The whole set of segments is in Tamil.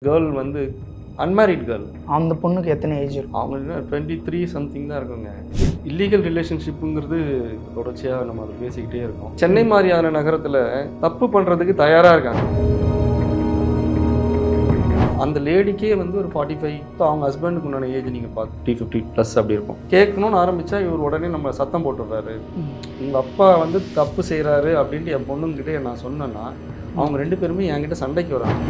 கேர்ள் வந்து அன்மேரிட் கேர்ள். அந்த பொண்ணுக்கு எத்தனை ஏஜ் இருக்கும்? அவங்க 23 சம்திங் தான் இருக்குங்க. இல்லீகல் ரிலேஷன்ஷிப்புங்கிறது தொடர்ச்சியாக நம்ம அதை பேசிக்கிட்டே இருக்கோம். சென்னை மாதிரியான நகரத்தில் தப்பு பண்ணுறதுக்கு தயாராக இருக்காங்க. அந்த லேடிக்கே வந்து ஒரு 45, அவங்க ஹஸ்பண்டுக்கு உண்டான ஏஜ் நீங்கள் பார்த்து 50+ அப்படி இருக்கும். கேட்கணும்னு ஆரம்பித்தா இவர் உடனே நம்ம சத்தம் போட்டுடுறாரு. உங்கள் அப்பா வந்து தப்பு செய்கிறாரு அப்படின்ட்டு என் பொண்ணுங்கிட்டே நான் சொன்னேன்னா அவங்க 2 பேருமே என்கிட்ட சண்டைக்கு வராங்க.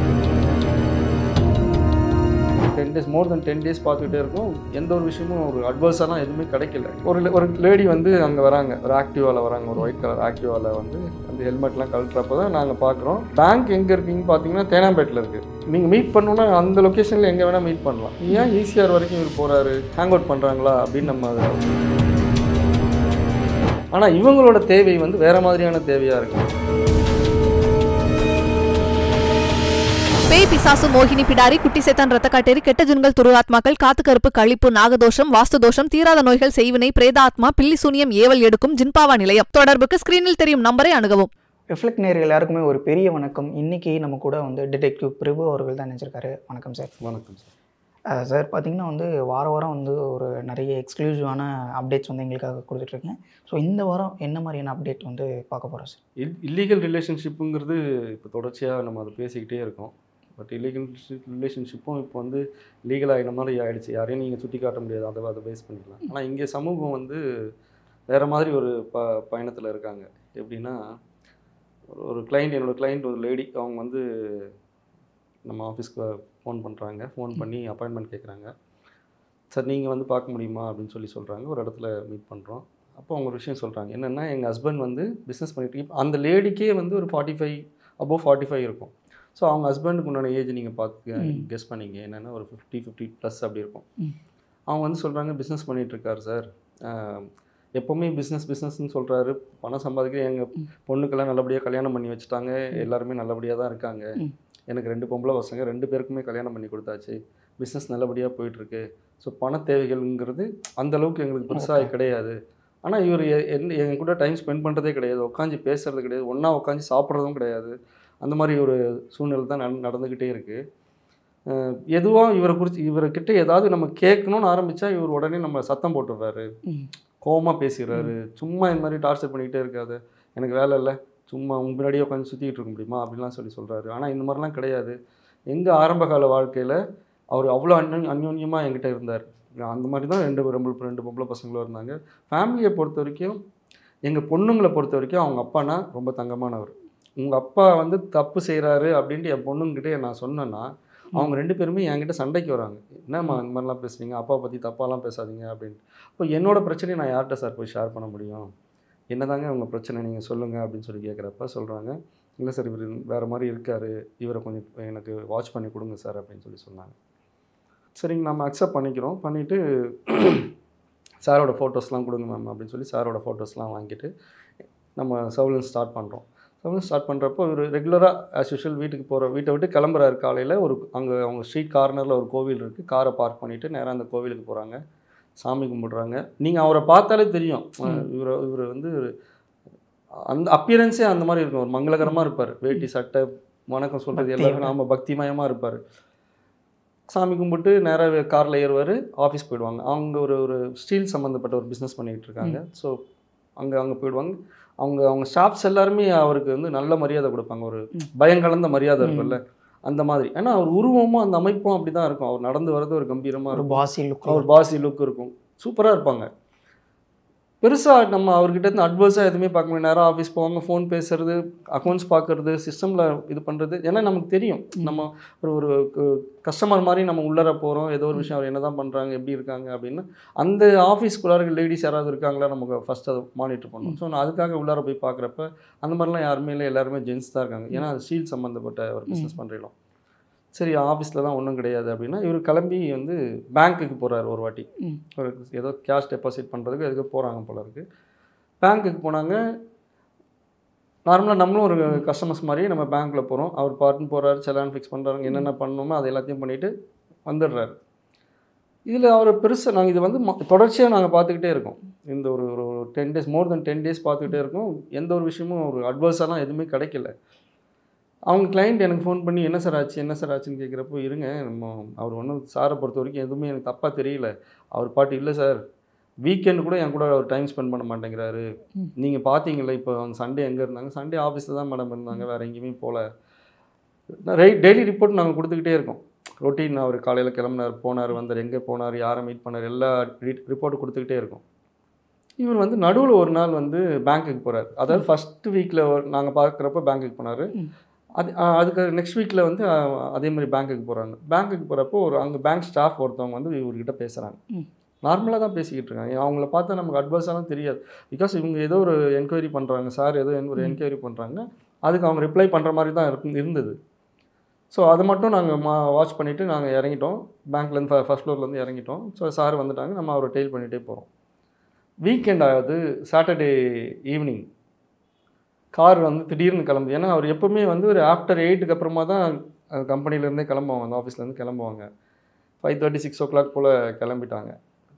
10 days, more than 10 days பார்த்துக்கிட்டே இருக்கும். எந்த ஒரு விஷயமும் ஒரு அட்வர்ஸாலாம் எதுவுமே கிடைக்கல. ஒரு லேடி வந்து அங்கே வராங்க, ஒரு ஆக்டிவாவில் வராங்க, ஒரு ஒயிட் கலர் ஆக்டிவாவில் வந்து அந்த ஹெல்மெட்லாம் கழட்டுறப்போ தான் நாங்கள் பார்க்குறோம். பேங்க் எங்கே இருக்கீங்கன்னு பார்த்தீங்கன்னா தேனாம்பேட்டில் இருக்குது. நீங்கள் மீட் பண்ணணுன்னா அந்த லொக்கேஷனில் எங்கே வேணால் மீட் பண்ணலாம். ஏன் ஈசிஆர் வரைக்கும் இவர் போகிறாரு, ஹேங் அவுட் பண்ணுறாங்களா அப்படின்னு நம்ம அதை. ஆனால் இவங்களோட தேவை வந்து வேறு மாதிரியான தேவையாக இருக்குது. பேய் பிசாசு மோகினி பிடாரி குட்டி சேத்தான் ரத்த காட்டேரி கெட்ட ஜுன்கள் துருவாத்மாக்கள் காத்து கருப்பு கழிப்பு நாகதோஷம் வாஸ்து தோஷம் தீராத நோய்கள் செய்வினை பிரேதாத்மா பில்லி சூனியம் ஏவல் எடுக்கும் ஜின்பாவா நிலையம். தொடர்புக்கு ஸ்கிரீனில் தெரியும் நம்பரை அணுகவும். ரிஃப்ளெக்ட் நேயர்கள் எல்லாருக்குமே ஒரு பெரிய வணக்கம். இன்னைக்கு நம்ம கூட வந்து டிடெக்டிவ் பிரபு அவர்கள் தான் நினைச்சிருக்காரு. வணக்கம் சார். வணக்கம் சார். சார் பார்த்தீங்கன்னா வந்து வாரம் வந்து ஒரு நிறைய எக்ஸ்க்ளூசிவான அப்டேட்ஸ் வந்து எங்களுக்காக கொடுத்துட்ருக்கேன். ஸோ இந்த வாரம் என்ன மாதிரியான அப்டேட் வந்து பார்க்க போகிறோம் சார்? இல்லீகல் ரிலேஷன்ஷிப்புங்கிறது இப்போ தொடர்ச்சியாக நம்ம அதை பேசிக்கிட்டே இருக்கோம். பட் இல்லீகல் ரிலேஷன்ஷிப்பும் இப்போ வந்து லீகல் ஆகின மாதிரி ஆகிடுச்சு. யாரையும் நீங்கள் சுட்டி காட்ட முடியாது, அதை பேஸ் பண்ணிக்கலாம். ஆனால் இங்கே சமூகம் வந்து வேறு மாதிரி ஒரு பயணத்தில் இருக்காங்க. எப்படின்னா ஒரு கிளைண்ட், என்னோடய கிளைண்ட் ஒரு லேடி, அவங்க வந்து நம்ம ஆஃபீஸ்க்கு ஃபோன் பண்ணுறாங்க. ஃபோன் பண்ணி அப்பாயின்மெண்ட் கேட்குறாங்க. சார் நீங்கள் வந்து பார்க்க முடியுமா அப்படின்னு சொல்கிறாங்க. ஒரு இடத்துல மீட் பண்ணுறோம். அப்போ அவங்க ஒரு விஷயம் சொல்கிறாங்க. என்னென்னா எங்கள் ஹஸ்பண்ட் வந்து பிஸ்னஸ் பண்ணிட்டு, அந்த லேடிக்கே வந்து ஒரு 45, above 45 இருக்கும். ஸோ அவங்க ஹஸ்பண்டுக்கு உண்டான ஏஜ் நீங்கள் பார்த்து கெஸ் பண்ணிங்க. என்னென்னா ஒரு 50+ அப்படி இருக்கும். அவங்க வந்து சொல்கிறாங்க பிஸ்னஸ் பண்ணிகிட்ருக்காரு சார், எப்போவுமே பிஸ்னஸ்ன்னு சொல்கிறாரு, பணம் சம்பாதிக்க. எங்கள் பொண்ணுக்கெல்லாம் நல்லபடியாக கல்யாணம் பண்ணி வச்சுட்டாங்க, எல்லாருமே நல்லபடியாக தான் இருக்காங்க. எனக்கு 2 பொம்பளை பசங்க, 2 பேருக்குமே கல்யாணம் பண்ணி கொடுத்தாச்சு, பிஸ்னஸ் நல்லபடியாக போயிட்டுருக்கு. ஸோ பண தேவைகள்ங்கிறது அந்தளவுக்கு எங்களுக்கு பெருசாக கிடையாது. ஆனால் இவர் எங்கள் கூட டைம் ஸ்பெண்ட் பண்ணுறதே கிடையாது, உட்காந்து பேசுகிறது கிடையாது, ஒன்றா உட்காந்து சாப்பிட்றதும் கிடையாது. அந்த மாதிரி ஒரு சூழ்நிலை தான் நடந்துக்கிட்டே இருக்குது. எதுவாக இவர்கிட்ட ஏதாவது நம்ம கேட்கணும்னு ஆரம்பித்தா இவர் உடனே நம்ம சத்தம் போட்டுடுறாரு, கோவமாக பேசிடுறாரு. சும்மா இந்த மாதிரி டார்ச்சர் பண்ணிக்கிட்டே இருக்காது, எனக்கு வேலை இல்லை, சும்மா முன்னாடியே உட்காந்து சுற்றிக்கிட்டு இருக்க முடியுமா அப்படிலாம் சொல்கிறாரு. ஆனால் இந்த மாதிரிலாம் கிடையாது. எங்கள் ஆரம்பகால வாழ்க்கையில் அவர் அவ்வளோ அந்யோன்யமாக என்கிட்ட இருந்தார். அந்த மாதிரி தான் 2 பொம்பளை பசங்களும் இருந்தாங்க. ஃபேமிலியை பொறுத்த வரைக்கும், எங்கள் பொண்ணுங்களை பொறுத்த வரைக்கும் அவங்க அப்பானா ரொம்ப தங்கமானவர். உங்கள் அப்பா வந்து தப்பு செய்கிறாரு அப்படின்ட்டு என் பொண்ணுங்கிட்டே நான் சொன்னேன்னா அவங்க 2 பேருமே என்கிட்ட சண்டைக்கு வராங்க. என்னம்மா இந்த மாதிரிலாம் பேசுகிறீங்க, அப்பா பற்றி தப்பாலாம் பேசாதீங்க அப்படின்ட்டு. இப்போ என்னோடய பிரச்சனையை நான் யார்கிட்ட சார் போய் ஷேர் பண்ண முடியும், என்னதாங்க உங்கள் பிரச்சனை நீங்கள் சொல்லுங்கள் அப்படின்னு கேட்குறப்ப சொல்கிறாங்க, இல்லை சார் இவர் வேறு மாதிரி இருக்கார், இவரை கொஞ்சம் எனக்கு வாட்ச் பண்ணி கொடுங்க சார் அப்படின்னு சொன்னாங்க. சரிங்க, நம்ம அக்செப்ட் பண்ணிக்கிறோம். பண்ணிவிட்டு சாரோட ஃபோட்டோஸ்லாம் கொடுங்க மேம் அப்படின்னு சாரோட ஃபோட்டோஸ்லாம் வாங்கிட்டு நம்ம சர்வலன்ஸ் ஸ்டார்ட் பண்ணுறோம். ஸ்டார்ட் பண்ணுறப்போ ஒரு ரெகுலராக ஆஸ் யூஷுவல் வீட்டை விட்டு கிளம்புறாரு. காலையில் அங்கே அவங்க ஸ்ட்ரீட் கார்னரில் ஒரு கோவில் இருக்குது. காரை பார்க் பண்ணிவிட்டு நேராக அந்த கோவிலுக்கு போகிறாங்க, சாமி கும்பிட்றாங்க. நீங்கள் அவரை பார்த்தாலே தெரியும், இவர் வந்து அந்த அப்பியரன்ஸே அந்த மாதிரி இருக்கும். ஒரு மங்களகரமாக இருப்பார், வேட்டி சட்டை வணக்கம் சொல்கிறது எல்லாருமே நாம் பக்திமயமாக இருப்பார். சாமி கும்பிட்டு நேராக காரில் ஏறுவார், ஆஃபீஸ் போயிடுவாங்க. அவங்க ஒரு ஸ்டீல் சம்மந்தப்பட்ட ஒரு பிஸ்னஸ் பண்ணிகிட்டு இருக்காங்க. ஸோ அங்கே போயிடுவாங்க. அவங்க ஸ்டாஃப்ஸ் எல்லாருமே அவருக்கு வந்து நல்ல மரியாதை கொடுப்பாங்க, ஒரு பயங்கலந்த மரியாதை இருக்கும்ல அந்த மாதிரி. ஏன்னா அவர் உருவமும் அந்த அமைப்பும் அப்படி தான் இருக்கும். அவர் நடந்து வர்றது ஒரு கம்பீரமாக இருக்கும், ஒரு பாசி லுக் இருக்கும், சூப்பராக இருப்பாங்க. பெருசாக நம்ம அவர்கிட்ட இருந்து அட்வர்ஸாக எதுவுமே பார்க்க முடியும். நேரம் ஆஃபீஸ் போவாங்க, ஃபோன் பேசுறது, அக்கௌண்ட்ஸ் பார்க்குறது, சிஸ்டமில் இது பண்ணுறது. ஏன்னா நமக்கு தெரியும் நம்ம ஒரு கஸ்டமர் மாதிரி நம்ம உள்ளர போகிறோம், ஏதோ ஒரு விஷயம் அவர் என்ன தான் பண்ணுறாங்க, எப்படி இருக்காங்க அப்படின்னு. அந்த ஆஃபீஸ்க்குள்ளார லேடிஸ் யாராவது இருக்காங்களா நமக்கு ஃபஸ்ட்டு அதை மானிட்டர் பண்ணணும். ஸோ நான் அதுக்காக உள்ளார போய் பார்க்குறப்ப அந்த மாதிரிலாம் யாருமே இல்லை, எல்லாருமே ஜென்ஸ் தான் இருக்காங்க. ஏன்னா அது ஸ்டீல் சம்மந்தப்பட்ட ஒரு பிஸ்னஸ் பண்ணுறோம். சரி, ஆஃபீஸில் தான் ஒன்றும் கிடையாது அப்படின்னா இவர் கிளம்பி வந்து பேங்க்குக்கு போகிறார். ஒரு வாட்டி ஒரு ஏதோ கேஷ் டெபாசிட் பண்ணுறதுக்கு எதுக்கு போகிறாங்க போல இருக்குது. பேங்க்குக்கு போனாங்க. நார்மலாக நம்மளும் ஒரு கஸ்டமர்ஸ் மாதிரி நம்ம பேங்க்கில் போகிறோம். அவர் பாட்டுன்னு போகிறாரு, செலான் ஃபிக்ஸ் பண்ணுறாங்க, என்னென்ன பண்ணணுமோ அது எல்லாத்தையும் பண்ணிவிட்டு வந்துடுறாரு. இதில் அவர் பெருசாக நாங்கள் இது வந்து தொடர்ச்சியாக நாங்கள் பார்த்துக்கிட்டே இருக்கோம். இந்த ஒரு 10 days, more than 10 days பார்த்துக்கிட்டே இருக்கோம். எந்த ஒரு விஷயமும் ஒரு அட்வர்ஸாலாம் எதுவுமே கிடைக்கல. அவங்க கிளைண்ட் எனக்கு ஃபோன் பண்ணி என்ன சார் ஆச்சு என்ன சார் ஆச்சுன்னு கேட்குறப்போ, இருங்க நம்ம அவர் ஒன்றும் சாரை பொறுத்த வரைக்கும் எதுவுமே எனக்கு தப்பாக தெரியல. அவர் பாட்டு இல்லை சார், வீக்கெண்டு கூட என் கூட அவர் டைம் ஸ்பெண்ட் பண்ண மாட்டேங்கிறாரு. நீங்கள் பார்த்தீங்களா இப்போ அவங்க சண்டே எங்கே இருந்தாங்க? சண்டே ஆஃபீஸில் தான் மேடம் இருந்தாங்க, வேறு எங்கேயுமே போகல. டெய்லி ரிப்போர்ட் நாங்கள் கொடுத்துக்கிட்டே இருக்கோம். ரொட்டீன் அவர் காலையில் கிளம்புனார், போனார், வந்தார், எங்கே போனார், யாரை மீட் பண்ணார், எல்லா ரிப்போர்ட்டு கொடுத்துக்கிட்டே இருக்கோம். இவர் வந்து நடுவில் ஒரு நாள் வந்து பேங்க்குக்கு போகிறார். அதாவது ஃபஸ்ட்டு வீக்கில் நாங்கள் பார்க்குறப்ப பேங்க்குக்கு போனார். அதுக்கு நெக்ஸ்ட் வீக்கில் வந்து அதே மாதிரி பேங்க்குக்கு போகிறாங்க. பேங்க்குக்கு போகிறப்போ அங்கே பேங்க் ஸ்டாஃப் ஒருத்தவங்க வந்து இவர்கிட்ட பேசுகிறாங்க. நார்மலாக தான் பேசிக்கிட்டு இருக்காங்க. அவங்கள பார்த்தா நமக்கு அட்வைஸாலாம் தெரியாது. பிகாஸ் இவங்க ஏதோ ஒரு என்கொயரி பண்ணுறாங்க, சார் ஏதோ ஒரு என்கொயரி பண்ணுறாங்க, அதுக்கு அவங்க ரிப்ளை பண்ணுற மாதிரி தான் இருந்தது. ஸோ அதை மட்டும் நாங்கள் வாட்ச் பண்ணிவிட்டு நாங்கள் இறங்கிட்டோம். பேங்க்லேருந்து ஃபஸ்ட் ஃப்ளோர்லேருந்து இறங்கிட்டோம். ஸோ சார் வந்துட்டாங்க, நம்ம அவரை டெய்ல் பண்ணிகிட்டே போகிறோம். வீக்கெண்ட் ஆகுது, சாட்டர்டே ஈவினிங் கார் வந்து திடீர்னு கிளம்புது. ஏன்னா அவர் எப்போவுமே வந்து ஒரு ஆஃப்டர் 8க்கு அப்புறமா தான் கம்பெனிலேருந்தே கிளம்புவாங்க, அந்த ஆஃபீஸ்லேருந்து கிளம்புவாங்க. 5:30 6 o'clock போல் கிளம்பிட்டாங்க.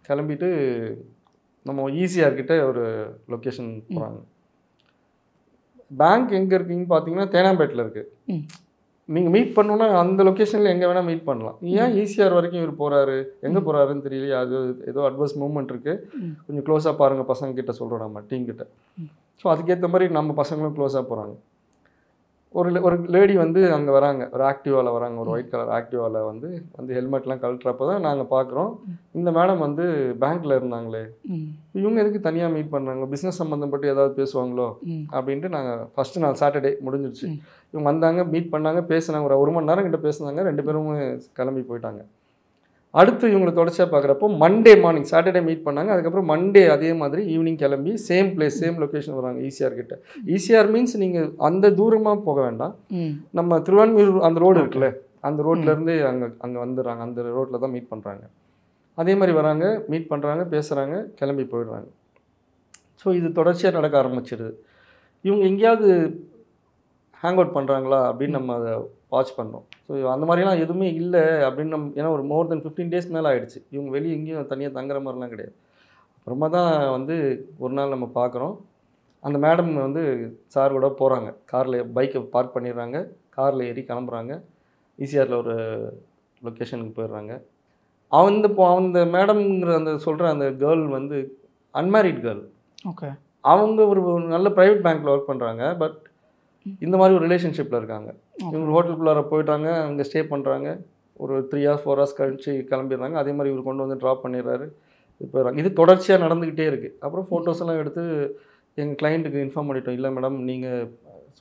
கிளம்பிட்டு நம்ம ஈசிஆர்கிட்ட ஒரு லொக்கேஷன் போகிறாங்க. பேங்க் எங்கே இருக்குன்னு பார்த்தீங்கன்னா தேனாம்பேட்டில் இருக்குது. நீங்கள் மீட் பண்ணணுன்னா அந்த லொக்கேஷனில் எங்கே வேணால் மீட் பண்ணலாம். ஏன் ஈசிஆர் வரைக்கும் இவர் போகிறாரு, எங்கே போகிறாருன்னு தெரியலையே. அது ஏதோ அட்வைஸ் மூவ்மெண்ட் இருக்குது, கொஞ்சம் க்ளோஸாக பாருங்கள் பசங்க கிட்ட சொல்கிறோம், நம்ம டீம் கிட்ட. ஸோ அதுக்கேற்ற மாதிரி நம்ம பசங்களும் க்ளோஸாக போகிறாங்க. ஒரு லேடி வந்து அங்கே வராங்க, ஒரு ஆக்டிவாவில் வராங்க, ஒரு ஒயிட் கலர் ஆக்டிவாவில் வந்து ஹெல்மெட்லாம் கழட்டுறப்போ தான் நாங்கள் பார்க்குறோம், இந்த மேடம் வந்து பேங்க்கில் இருந்தாங்களே, இவங்க எதுக்கு தனியாக மீட் பண்ணுறாங்க, பிஸ்னஸ் சம்மந்தப்பட்டு ஏதாவது பேசுவாங்களோ அப்படின்ட்டு நாங்கள் ஃபஸ்ட்டு நாள் சாட்டர்டே முடிஞ்சிருச்சு. இவங்க வந்தாங்க, மீட் பண்ணாங்க, பேசினாங்க, ஒரு மணி நேரம் கிட்ட பேசினாங்க, 2 பேரும் கிளம்பி போயிட்டாங்க. அடுத்து இவங்களை தொடர்ச்சியாக பார்க்குறப்போ மண்டே மார்னிங், சாட்டர்டே மீட் பண்ணாங்க, அதுக்கப்புறம் மண்டே அதே மாதிரி ஈவினிங் கிளம்பி சேம் பிளேஸ் சேம் லொக்கேஷன் வராங்க ஈசிஆர் கிட்ட. ஈசிஆர் மீன்ஸ் நீங்கள் அந்த தூரமாக போக வேண்டாம், நம்ம திருவான்மியூர் அந்த ரோடு இருக்குல்ல, அந்த ரோட்லேருந்து அங்கே வந்துடுறாங்க, அந்த ரோட்டில் தான் மீட் பண்ணுறாங்க. அதே மாதிரி வராங்க, மீட் பண்ணுறாங்க, பேசுகிறாங்க, கிளம்பி போயிடுறாங்க. ஸோ இது தொடர்ச்சியாக நடக்க ஆரம்பிச்சிடுது. இவங்க எங்கேயாவது ஹேங் அவுட் பண்ணுறாங்களா அப்படின்னு நம்ம அதை வாட்ச் பண்ணோம். ஸோ அந்த மாதிரிலாம் எதுவுமே இல்லை அப்படின்னு ஏன்னா ஒரு மோர் தென் 15 days மேலே ஆகிடுச்சு. இவங்க வெளியே எங்கேயும் தனியாக தங்குற மாதிரிலாம் கிடையாது. அப்புறமா தான் வந்து ஒரு நாள் நம்ம பார்க்குறோம், அந்த மேடம் வந்து சார் கூட போகிறாங்க, காரில் பைக்கை பார்க் பண்ணிடுறாங்க, காரில் ஏறி கிளம்புறாங்க, ஈசிஆரில் ஒரு லொக்கேஷனுக்கு போயிடுறாங்க. அந்த மேடம்ங்கிற அந்த சொல்கிற அந்த கேர்ள் வந்து அன்மேரிட் கேர்ள். ஓகே. அவங்க ஒரு நல்ல ப்ரைவேட் பேங்க்கில் ஒர்க் பண்ணுறாங்க, பட் இந்த மாதிரி ஒரு ரிலேஷன்ஷிப்பில் இருக்காங்க. இவங்க ஹோட்டலுக்குள்ளார போயிட்டாங்க, அங்கே ஸ்டே பண்ணுறாங்க, ஒரு 3 hours 4 hours கழிச்சு கிளம்பிடுறாங்க. அதே மாதிரி இவர் கொண்டு வந்து ட்ராப் பண்ணிடுறாரு, போயிடுறாங்க. இது தொடர்ச்சியாக நடந்துக்கிட்டே இருக்குது. அப்புறம் ஃபோட்டோஸ் எல்லாம் எடுத்து எங்கள் கிளைண்ட்டுக்கு இன்ஃபார்ம் பண்ணிட்டோம், இல்லை மேடம் நீங்கள்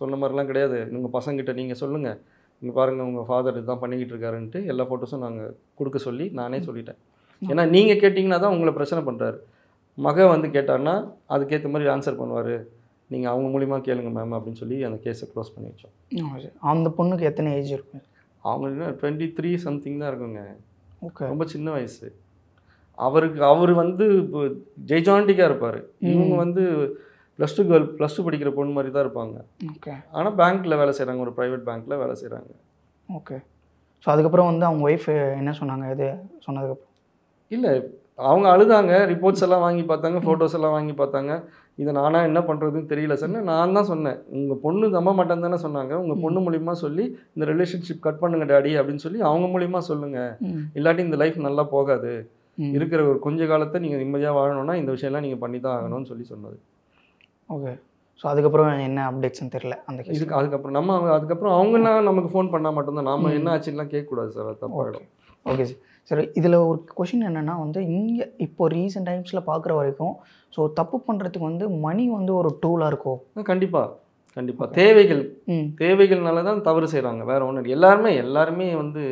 சொன்ன மாதிரிலாம் கிடையாது, உங்கள் பசங்கிட்ட நீங்கள் சொல்லுங்கள், இங்கே பாருங்கள் உங்கள் ஃபாதர் இதுதான் பண்ணிக்கிட்டு இருக்காருன்ட்டு எல்லா ஃபோட்டோஸும் நாங்கள் கொடுக்க சொல்லி நானே சொல்லிட்டேன். ஏன்னா நீங்கள் கேட்டிங்கன்னா தான் உங்களை பிரச்சனை பண்ணுறாரு. மகன் வந்து கேட்டார்னா அதுக்கேற்ற மாதிரி ஆன்சர் பண்ணுவார், நீங்கள் அவங்க மூலிமா கேளுங்க மேம் அப்படின்னு சொல்லி அந்த கேஸை க்ளோஸ் பண்ணி வச்சோம். அந்த பொண்ணுக்கு எத்தனை ஏஜ் இருக்கும்? அவங்க 23 சம்திங் தான் இருக்குங்க. ஓகே. ரொம்ப சின்ன வயசு. அவர் வந்து இப்போ ஜெய்ஜாண்டிக்காக இருப்பார். இவங்க வந்து +2 கேர்ள், +2 படிக்கிற பொண்ணு மாதிரி தான் இருப்பாங்க. ஓகே. ஆனால் பேங்க்கில் வேலை செய்கிறாங்க, ஒரு ப்ரைவேட் பேங்க்கில் வேலை செய்கிறாங்க. ஓகே. ஸோ அதுக்கப்புறம் வந்து அவங்க ஒய்ஃப் என்ன சொன்னாங்க? இது சொன்னதுக்கப்புறம் இல்லை, அவங்க அழுதாங்க, ரிப்போர்ட்ஸ் எல்லாம் வாங்கி பார்த்தாங்க, ஃபோட்டோஸ் எல்லாம் வாங்கி பார்த்தாங்க. இதை நானாக என்ன பண்ணுறதுன்னு தெரியல சார். நான் தான் சொன்னேன், உங்கள் பொண்ணு நம்ப மாட்டேன்னு தானே சொன்னாங்க, உங்கள் பொண்ணு மூலிமா சொல்லி இந்த ரிலேஷன்ஷிப் கட் பண்ணுங்க டாடி அப்படின்னு சொல்லி அவங்க மூலிமா சொல்லுங்கள், இல்லாட்டி இந்த லைஃப் நல்லா போகாது, இருக்கிற ஒரு கொஞ்ச காலத்தை நீங்கள் நிம்மதியாக வாழணும்னா இந்த விஷயம்லாம் நீங்கள் பண்ணி தான் ஆகணும்னு சொல்லி சொன்னது. ஓகே. ஸோ அதுக்கப்புறம் என்ன அப்டேட்ஸ்ன்னு தெரியல அந்த இதுக்கு. அதுக்கப்புறம் அவங்கன்னா நமக்கு ஃபோன் பண்ணால் மட்டும்தான், நாம் என்ன ஆச்சுலாம் கேட்கக்கூடாது சார், அது தப்பாகிடும். Okay sir. சரி, இதில் ஒரு கொஷின் என்னென்னா வந்து இங்கே இப்போ ரீசெண்ட் டைம்ஸில் பார்க்குற வரைக்கும் ஸோ தப்பு பண்ணுறதுக்கு வந்து மணி வந்து ஒரு டூலாக இருக்கும். கண்டிப்பாக தேவைகள்னால தான் தவறு செய்கிறாங்க, வேறு ஒன்று. எல்லாருமே வந்து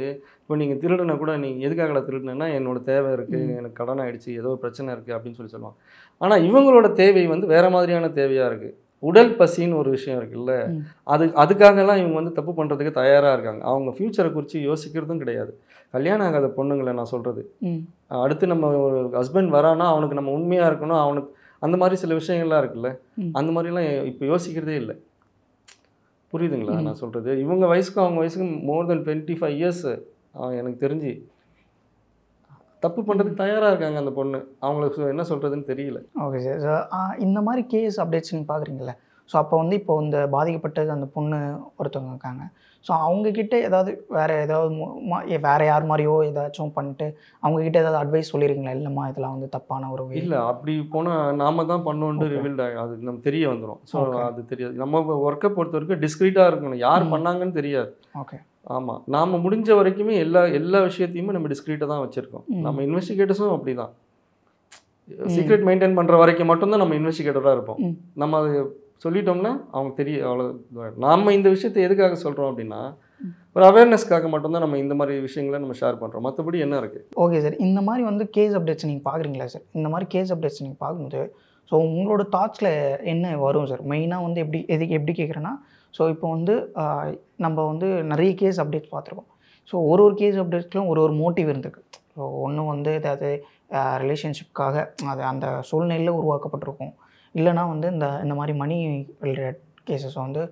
இப்போ நீங்கள் திருடுனா கூட நீங்கள் எதுக்காக திருடுனா என்னோட தேவை இருக்குது, எனக்கு கடன் ஆகிடுச்சு, ஏதோ பிரச்சனை இருக்குது அப்படின்னு சொல்லி சொல்லுவாங்க. ஆனால் இவங்களோட தேவை வந்து வேறு மாதிரியான தேவையாக இருக்குது. உடல் பசின்னு ஒரு விஷயம் இருக்குல்ல, அதுக்காகலாம் இவங்க வந்து தப்பு பண்ணுறதுக்கு தயாராக இருக்காங்க. அவங்க ஃப்யூச்சரை குறித்து யோசிக்கிறதும் கிடையாது. கல்யாணம் ஆகாத பொண்ணுங்களை நான் சொல்கிறது, அடுத்து நம்ம ஒரு ஹஸ்பண்ட் வரானா அவனுக்கு நம்ம உண்மையாக இருக்கணும், அவனுக்கு அந்த மாதிரி சில விஷயங்கள்லாம் இருக்குல்ல, அந்த மாதிரிலாம் இப்போ யோசிக்கிறதே இல்லை. புரியுதுங்களா நான் சொல்கிறது? இவங்க வயசுக்கும் அவங்க வயசுக்கும் மோர் தென் 25 years எனக்கு தெரிஞ்சு தப்பு பண்ணுறதுக்கு தயாராக இருக்காங்க அந்த பொண்ணு. அவங்களுக்கு என்ன சொல்கிறதுன்னு தெரியல. Okay sir. இந்த மாதிரி கேஸ் அப்டேட்ஸ் நீங்கள் பார்க்குறீங்களா? ஸோ அப்போ வந்து இப்போ இந்த பாதிக்கப்பட்டது அந்த பொண்ணு ஒருத்தவங்க இருக்காங்க. ஸோ அவங்கக்கிட்ட ஏதாவது வேறு யார் மாதிரியோ ஏதாச்சும் பண்ணிட்டு அவங்கக்கிட்ட ஏதாவது அட்வைஸ் சொல்லியிருக்கீங்களா? இல்லைம்மா இதெல்லாம் வந்து தப்பான ஒரு வே. இல்லை, அப்படி போனால் நாம தான் பண்ணோன்ட்டு ரிவீல்ட் ஆகும், அது நம்ம தெரிய வந்துடும். ஸோ அது தெரியாது. நம்ம ஒர்க்கை பொறுத்த வரைக்கும் டிஸ்க்ரீட்டாக இருக்கணும், யார் பண்ணாங்கன்னு தெரியாது. ஓகே. ஆமாம், நாம் முடிஞ்ச வரைக்குமே எல்லா விஷயத்தையுமே நம்ம டிஸ்க்ரீட்டாக தான் வச்சுருக்கோம். நம்ம இன்வெஸ்டிகேட்டர்ஸும் அப்படி தான். சீக்ரெட் மெயின்டைன் பண்ணுற வரைக்கும் மட்டும்தான் நம்ம இன்வெஸ்டிகேட்டராக இருப்போம். நம்ம அது சொல்லிட்டோம்னா அவங்க அவ்வளோ. நாம் இந்த விஷயத்தை எதுக்காக சொல்கிறோம் அப்படின்னா, ஒரு அவேர்னஸ்க்காக மட்டும்தான் நம்ம இந்த மாதிரி விஷயங்களை நம்ம ஷேர் பண்ணுறோம். மற்றபடி என்ன இருக்குது? Okay sir. இந்த மாதிரி வந்து கேஸ் அப்டேட்ஸ் நீங்கள் பார்க்குறீங்களா சார்? இந்த மாதிரி கேஸ் அப்டேட்ஸ் நீங்கள் பார்க்கும்போது ஸோ உங்களோட தாட்ஸில் என்ன வரும் சார்? மெயினாக வந்து எப்படி கேட்குறேன்னா, ஸோ இப்போ வந்து நம்ம வந்து நிறைய கேஸ் அப்டேட்ஸ் பார்த்துருக்கோம். ஸோ ஒரு கேஸ் அப்டேட்ஸ்க்கும் ஒரு மோட்டிவ் இருந்திருக்கு. ஸோ ஒன்று வந்து ஏதாவது ரிலேஷன்ஷிப்காக அது அந்த சூழ்நிலையில் உருவாக்கப்பட்டிருக்கும். இல்லைனா வந்து இந்த மாதிரி மணி ரிலேட்டட் கேசஸ் வந்து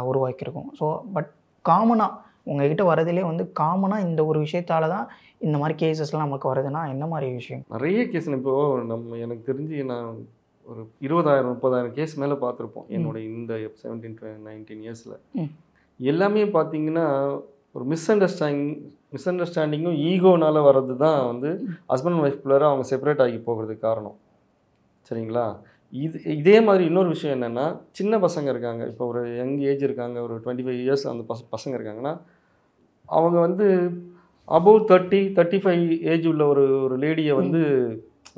உருவாக்கியிருக்கும். ஸோ பட் காமனாக உங்கள்கிட்ட வரதுலேயே வந்து காமனாக இந்த ஒரு விஷயத்தால் தான் இந்த மாதிரி கேசஸ்லாம் நமக்கு வருதுன்னா என்ன மாதிரி விஷயம்? நிறைய கேஸ் இப்போது எனக்கு தெரிஞ்சு நான் ஒரு 20,000-30,000 கேஸ் மேலே பார்த்துருப்போம் என்னோட இந்த 17-19 இயர்ஸில். எல்லாமே பார்த்தீங்கன்னா ஒரு மிஸ் அண்டர்ஸ்டாண்டிங்கும் ஈகோனால் வர்றது தான் வந்து ஹஸ்பண்ட் அண்ட் ஒய்ஃப்குள்ளார அவங்க செப்பரேட் ஆகி போகிறதுக்கு காரணம். சரிங்களா? இதே மாதிரி இன்னொரு விஷயம் என்னென்னா, சின்ன பசங்க இருக்காங்க, இப்போ ஒரு யங் ஏஜ் இருக்காங்க, ஒரு 25 இயர்ஸ் அந்த பசங்க இருக்காங்கன்னா, அவங்க வந்து அபவ் 30-35 ஏஜ் உள்ள ஒரு லேடியை வந்து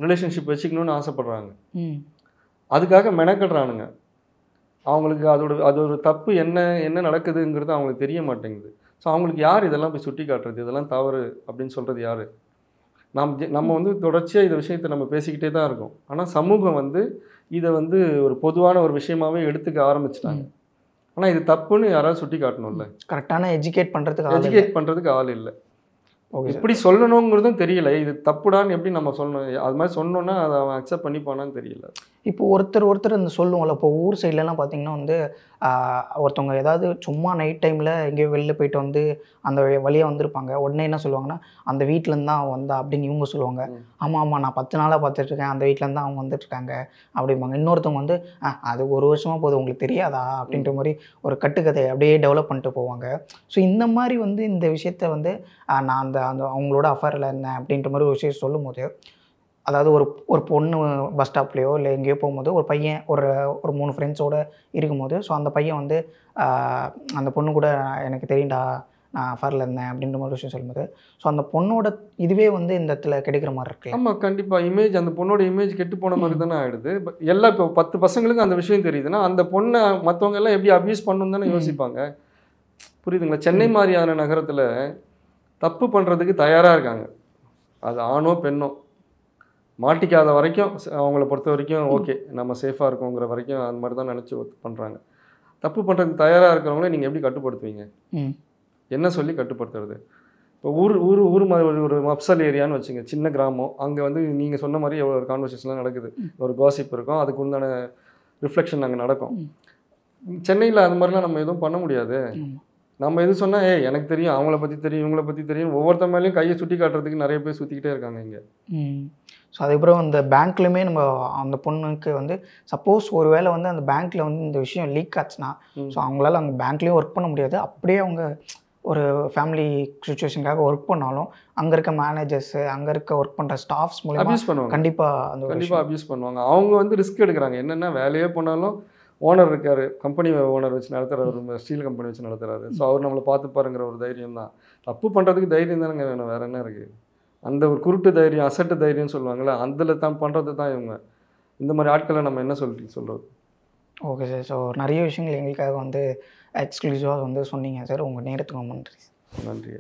ரிலேஷன்ஷிப் வச்சுக்கணுன்னு ஆசைப்படுறாங்க. அதுக்காக மெனக்கடுறானுங்க. அவங்களுக்கு அது ஒரு தப்பு என்ன நடக்குதுங்கிறது அவங்களுக்கு தெரிய மாட்டேங்குது. ஸோ அவங்களுக்கு யார் இதெல்லாம் போய் சுட்டி காட்டுறது, இதெல்லாம் தவறு அப்படின்னு சொல்கிறது யார்? நம்ம வந்து தொடர்ச்சியாக இந்த விஷயத்தை நம்ம பேசிக்கிட்டே தான் இருக்கோம். ஆனால் சமூகம் வந்து இதை வந்து ஒரு பொதுவான ஒரு விஷயமாகவே எடுத்துக்க ஆரம்பிச்சிட்டாங்க. ஆனால் இது தப்புன்னு யாராவது சுட்டி காட்டணும்ல. கரெக்டான எஜுகேட் பண்ணுறதுக்கு ஆள் இல்லை. எப்படி சொல்லணுங்கிறதும் தெரியல. இது தப்புடான்னு எப்படி நம்ம சொல்லணும்? அது மாதிரி சொன்னோன்னா அதை அவன் அக்செப்ட் பண்ணிப்பானான்னு தெரியல. இப்போ ஒருத்தர் இந்த சொல்லுவோம்ல, இப்போ ஊர் சைட்லலாம் பார்த்தீங்கன்னா வந்து ஒருத்தவங்க ஏதாவது சும்மா நைட் டைமில் எங்கேயோ வெளில போயிட்டு வந்து அந்த வழியாக வந்திருப்பாங்க. உடனே என்ன சொல்லுவாங்கன்னா, அந்த வீட்டிலேருந்து தான் அவன் வந்தா அப்படின்னு இவங்க சொல்லுவாங்க. ஆமாம் நான் 10 நாளாக பார்த்துட்ருக்கேன், அந்த வீட்டிலேருந்து தான் அவங்க வந்துட்டுருக்காங்க அப்படிம்பாங்க. இன்னொருத்தவங்க வந்து அது ஒரு வருஷமாக போகுது உங்களுக்கு தெரியாதா அப்படின்ற மாதிரி ஒரு கட்டுக்கதை அப்படியே டெவலப் பண்ணிட்டு போவாங்க. ஸோ இந்த மாதிரி வந்து இந்த விஷயத்த வந்து நான் அந்த அவங்களோட அஃபேரில் இருந்தேன் அப்படின்ற மாதிரி ஒரு விஷயம் சொல்லும்போது, அதாவது ஒரு பொண்ணு பஸ் ஸ்டாப்லேயோ இல்லை எங்கேயோ போகும்போது ஒரு பையன் ஒரு 3 ஃப்ரெண்ட்ஸோடு இருக்கும்போது, ஸோ அந்த பையன் வந்து அந்த பொண்ணு கூட எனக்கு தெரியும்டா நான் அஃபேரில் இருந்தேன் அப்படின்ற மாதிரி விஷயம் சொல்லும்போது, ஸோ அந்த பொண்ணோட இதுவே வந்து இந்த இடத்துல கிடைக்கிற மாதிரி இருக்கு. ஆமாம், கண்டிப்பாக அந்த பொண்ணோட இமேஜ் கெட்டு போன மாதிரி தானே ஆகிடுது. எல்லாம் இப்போ 10 பசங்களுக்கு அந்த விஷயம் தெரியுதுன்னா அந்த பொண்ணை மற்றவங்க எல்லாம் எப்படி அப்யூஸ் பண்ணணும் தானே யோசிப்பாங்க. புரியுதுங்களா? சென்னை மாதிரியான நகரத்தில் தப்பு பண்ணுறதுக்கு தயாராக இருக்காங்க. அது ஆணோ பெண்ணோ மாட்டிக்காத வரைக்கும் அவங்கள பொறுத்த வரைக்கும் ஓகே, நம்ம சேஃபாக இருக்கோங்கிற வரைக்கும் அந்த மாதிரி தான் நினச்சி பண்ணுறாங்க. தப்பு பண்ணுறதுக்கு தயாராக இருக்கிறவங்கள நீங்கள் எப்படி கட்டுப்படுத்துவீங்க? என்ன சொல்லி கட்டுப்படுத்துறது? இப்போ ஊர் மாதிரி ஒரு மப்சல் ஏரியான்னு வச்சுங்க, சின்ன கிராமம். அங்கே வந்து நீங்கள் சொன்ன மாதிரி எவ்வளோ ஒரு கான்வர்சேஷன்லாம் நடக்குது, ஒரு காசிப் இருக்கும், அதுக்கு உண்டான ரிஃப்ளெக்ஷன் அங்கே நடக்கும். சென்னையில் அது மாதிரிலாம் நம்ம எதுவும் பண்ண முடியாது. நம்ம எது சொன்னால் எனக்கு தெரியும், அவங்கள பற்றி தெரியும், இவங்கள பற்றி தெரியும், ஒவ்வொருத்த மேலேயும் கையை சுட்டி காட்டுறதுக்கு நிறைய பேர் சுற்றிக்கிட்டே இருக்காங்க இங்கே. ஸோ அதுக்கப்புறம் அந்த பேங்க்லையுமே நம்ம அந்த பொண்ணுக்கு வந்து சப்போஸ் ஒரு வேளை வந்து அந்த பேங்க்கில் வந்து இந்த விஷயம் லீக் ஆச்சுன்னா, ஸோ அவங்களால அங்கே பேங்க்லேயும் ஒர்க் பண்ண முடியாது. அப்படியே அவங்க ஒரு ஃபேமிலி சுச்சுவேஷனுக்காக ஒர்க் பண்ணாலும் அங்கே இருக்க மேனேஜர்ஸு, அங்கே இருக்க ஒர்க் பண்ணுற ஸ்டாஃப்ஸ் மூலமாக அப்யூஸ் பண்ணுவாங்க. கண்டிப்பாக அப்யூஸ் பண்ணுவாங்க. அவங்க வந்து ரிஸ்க் எடுக்கிறாங்க. என்னென்னா வேலையே போனாலும் ஓனர் இருக்கார், கம்பெனி ஓனர் வச்சு நடத்துகிறார், ஒரு ஸ்டீல் கம்பெனி வச்சு நடத்துகிறாரு. ஸோ அவர் நம்மளை பார்த்துப்பாருங்கிற ஒரு தைரியம் தான். தப்பு பண்ணுறதுக்கு தைரியம் தானேங்க வேணும், வேறு என்ன இருக்குது? அந்த ஒரு குருட்டு தைரியம், அசட்டு தைரியம்னு சொல்லுவாங்கள்ல, அதில் தான் பண்ணுறது தான் இவங்க. இந்த மாதிரி ஆட்களை நம்ம என்ன சொல்கிறது? Okay sir. ஸோ நிறைய விஷயங்கள் எங்களுக்காக வந்து எக்ஸ்க்ளூசிவாக வந்து சொன்னீங்க சார். உங்கள் நேரத்துக்கு ரொம்ப நன்றி. நன்றி.